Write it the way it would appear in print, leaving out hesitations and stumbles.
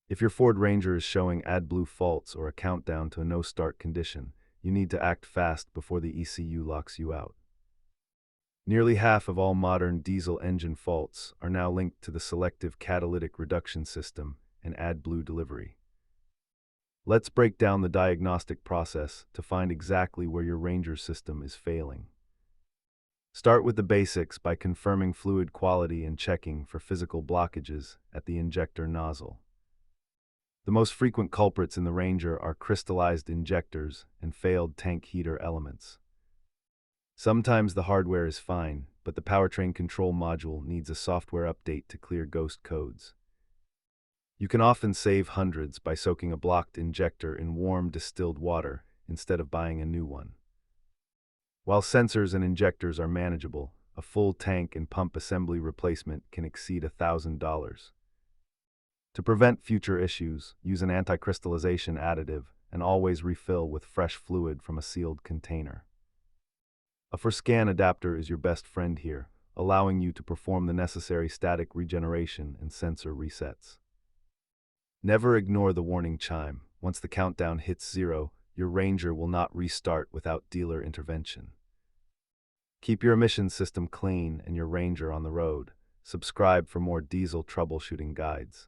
If your Ford Ranger is showing AdBlue faults or a countdown to a no-start condition, you need to act fast before the ECU locks you out. Nearly half of all modern diesel engine faults are now linked to the selective catalytic reduction system and AdBlue delivery. Let's break down the diagnostic process to find exactly where your Ranger system is failing. Start with the basics by confirming fluid quality and checking for physical blockages at the injector nozzle. The most frequent culprits in the Ranger are crystallized injectors and failed tank heater elements. Sometimes the hardware is fine, but the powertrain control module needs a software update to clear ghost codes. You can often save hundreds by soaking a blocked injector in warm distilled water instead of buying a new one. While sensors and injectors are manageable, a full tank and pump assembly replacement can exceed $1,000. To prevent future issues, use an anti-crystallization additive and always refill with fresh fluid from a sealed container. A for-scan adapter is your best friend here, allowing you to perform the necessary static regeneration and sensor resets. Never ignore the warning chime. Once the countdown hits 0, your Ranger will not restart without dealer intervention. Keep your emission system clean and your Ranger on the road. Subscribe for more diesel troubleshooting guides.